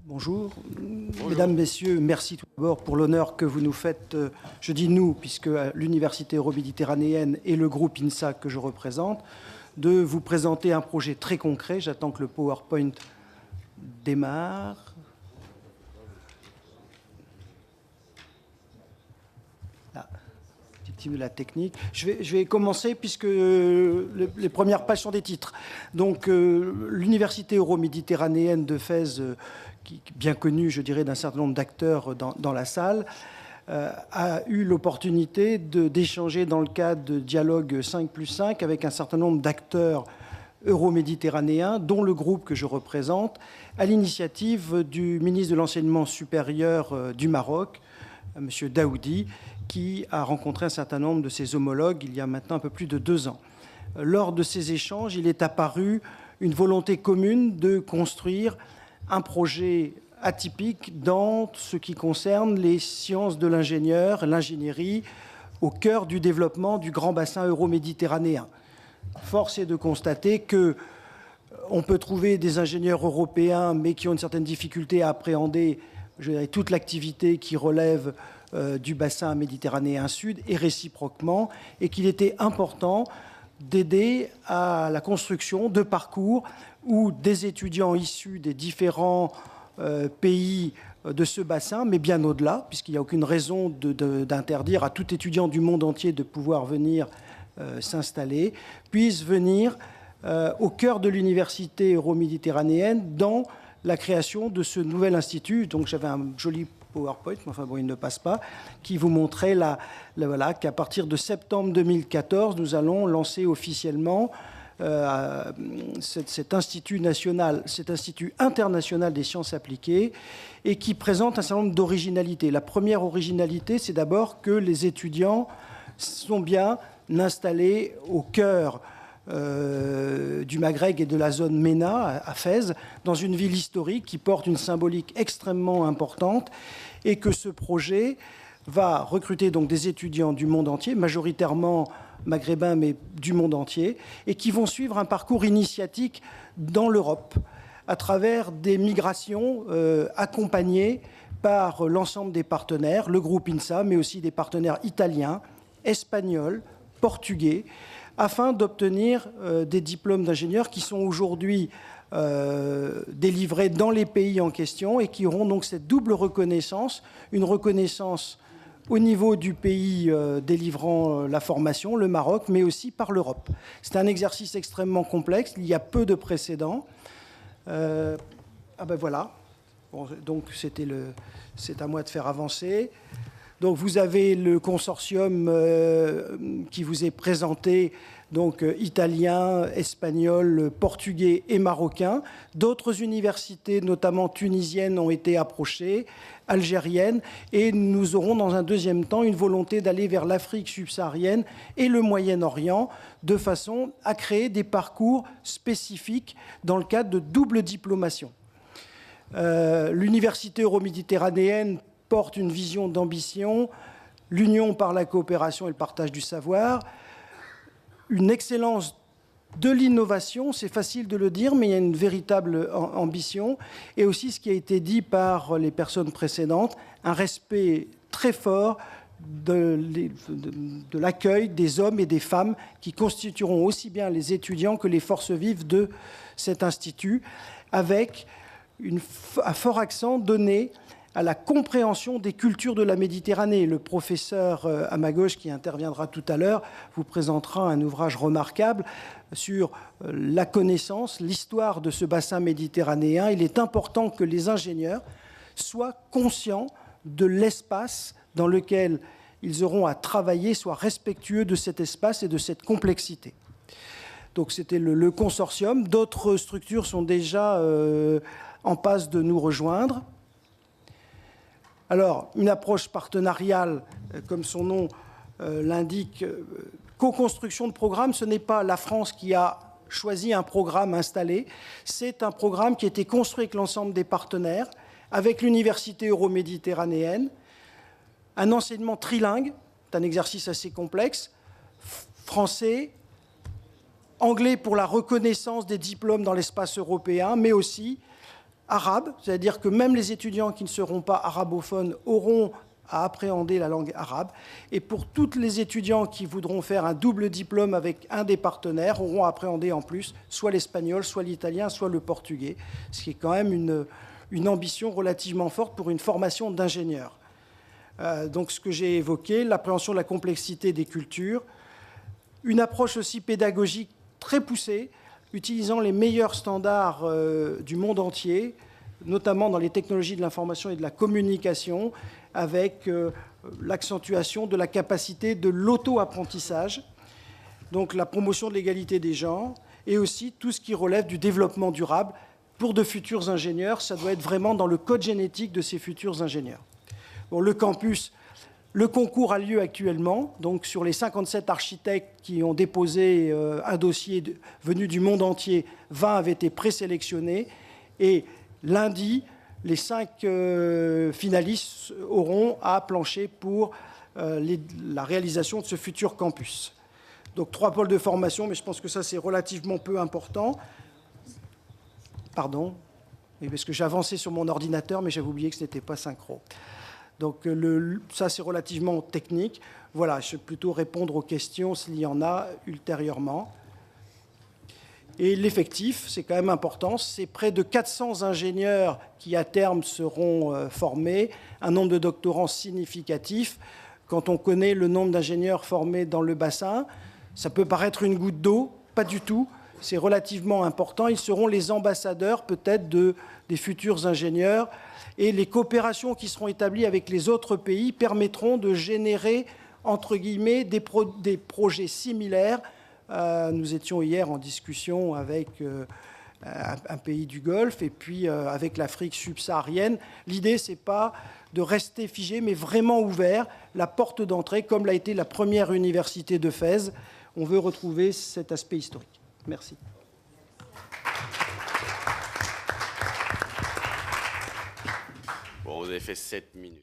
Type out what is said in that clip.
Bonjour. Mesdames, Messieurs, merci tout d'abord pour l'honneur que vous nous faites, je dis nous, puisque l'Université euro-méditerranéenne et le groupe INSA que je représente, de vous présenter un projet très concret. J'attends que le PowerPoint démarre. Là, victime de la technique. Je vais commencer puisque les premières pages sont des titres. Donc, l'Université euro-méditerranéenne de Fès, qui est bien connue, je dirais, d'un certain nombre d'acteurs dans la salle, a eu l'opportunité d'échanger dans le cadre de Dialogue 5+5 avec un certain nombre d'acteurs euro-méditerranéens, dont le groupe que je représente, à l'initiative du ministre de l'Enseignement supérieur du Maroc, M. Daoudi, qui a rencontré un certain nombre de ses homologues il y a maintenant un peu plus de 2 ans. Lors de ces échanges, il est apparu une volonté commune de construire un projet atypique dans ce qui concerne les sciences de l'ingénieur, l'ingénierie, au cœur du développement du grand bassin euro-méditerranéen. Force est de constater qu'on peut trouver des ingénieurs européens, mais qui ont une certaine difficulté à appréhender, je dirais, toute l'activité qui relève du bassin méditerranéen sud, et réciproquement, et qu'il était important d'aider à la construction de parcours où des étudiants issus des différents pays de ce bassin, mais bien au-delà, puisqu'il n'y a aucune raison d'interdire à tout étudiant du monde entier de pouvoir venir s'installer, puissent venir au cœur de l'université euro-méditerranéenne dans la création de ce nouvel institut. Donc j'avais un joli PowerPoint, mais enfin bon, il ne passe pas, qui vous montrait voilà, qu'à partir de septembre 2014, nous allons lancer officiellement cet institut international des sciences appliquées, et qui présente un certain nombre d'originalités. La première originalité, c'est d'abord que les étudiants sont bien installés au cœur du Maghreb et de la zone MENA, à Fès, dans une ville historique qui porte une symbolique extrêmement importante, et que ce projet va recruter donc des étudiants du monde entier, majoritairement maghrébins, mais du monde entier, et qui vont suivre un parcours initiatique dans l'Europe, à travers des migrations accompagnées par l'ensemble des partenaires, le groupe INSA, mais aussi des partenaires italiens, espagnols, portugais, afin d'obtenir des diplômes d'ingénieurs qui sont aujourd'hui délivrés dans les pays en question, et qui auront donc cette double reconnaissance, une reconnaissance au niveau du pays délivrant la formation, le Maroc, mais aussi par l'Europe. C'est un exercice extrêmement complexe, il y a peu de précédents. Ben voilà, bon, donc c'est à moi de faire avancer. Donc vous avez le consortium qui vous est présenté, donc italien, espagnol, portugais et marocain. D'autres universités, notamment tunisiennes, ont été approchées, algériennes, et nous aurons dans un deuxième temps une volonté d'aller vers l'Afrique subsaharienne et le Moyen-Orient, de façon à créer des parcours spécifiques dans le cadre de double diplomation. L'Université euro-méditerranéenne porte une vision d'ambition, l'union par la coopération et le partage du savoir, une excellence de l'innovation, c'est facile de le dire, mais il y a une véritable ambition, et aussi ce qui a été dit par les personnes précédentes, un respect très fort de l'accueil des hommes et des femmes qui constitueront aussi bien les étudiants que les forces vives de cet institut, avec un fort accent donné à la compréhension des cultures de la Méditerranée. Le professeur à ma gauche, qui interviendra tout à l'heure, vous présentera un ouvrage remarquable sur la connaissance, l'histoire de ce bassin méditerranéen. Il est important que les ingénieurs soient conscients de l'espace dans lequel ils auront à travailler soit respectueux de cet espace et de cette complexité. Donc c'était le consortium. D'autres structures sont déjà en passe de nous rejoindre. Alors, une approche partenariale, comme son nom l'indique, co-construction de programme, ce n'est pas la France qui a choisi un programme installé, c'est un programme qui a été construit avec l'ensemble des partenaires, avec l'Université euro-méditerranéenne, un enseignement trilingue, c'est un exercice assez complexe, français, anglais pour la reconnaissance des diplômes dans l'espace européen, mais aussi arabe, c'est-à-dire que même les étudiants qui ne seront pas arabophones auront à appréhender la langue arabe. Et pour tous les étudiants qui voudront faire un double diplôme avec un des partenaires, auront à appréhender en plus soit l'espagnol, soit l'italien, soit le portugais, ce qui est quand même une ambition relativement forte pour une formation d'ingénieur. Donc ce que j'ai évoqué, l'appréhension de la complexité des cultures, une approche aussi pédagogique très poussée, utilisant les meilleurs standards du monde entier, notamment dans les technologies de l'information et de la communication, avec l'accentuation de la capacité de l'auto-apprentissage, donc la promotion de l'égalité des genres, et aussi tout ce qui relève du développement durable. Pour de futurs ingénieurs, ça doit être vraiment dans le code génétique de ces futurs ingénieurs. Bon, le campus, le concours a lieu actuellement, donc sur les 57 architectes qui ont déposé un dossier venu du monde entier, 20 avaient été présélectionnés, et lundi, les 5 finalistes auront à plancher pour la réalisation de ce futur campus. Donc 3 pôles de formation, mais je pense que ça c'est relativement peu important. Pardon, parce que j'avançais sur mon ordinateur, mais j'avais oublié que ce n'était pas synchro. Donc ça c'est relativement technique. Voilà, je vais plutôt répondre aux questions s'il y en a ultérieurement. Et l'effectif, c'est quand même important, c'est près de 400 ingénieurs qui à terme seront formés, un nombre de doctorants significatif. Quand on connaît le nombre d'ingénieurs formés dans le bassin, ça peut paraître une goutte d'eau, pas du tout, c'est relativement important. Ils seront les ambassadeurs peut-être des futurs ingénieurs, et les coopérations qui seront établies avec les autres pays permettront de générer, entre guillemets, des projets similaires. Nous étions hier en discussion avec un pays du Golfe et puis avec l'Afrique subsaharienne. L'idée, ce n'est pas de rester figé, mais vraiment ouvert, la porte d'entrée, comme l'a été la première université de Fès. On veut retrouver cet aspect historique. Merci. Bon, vous avez fait 7 minutes.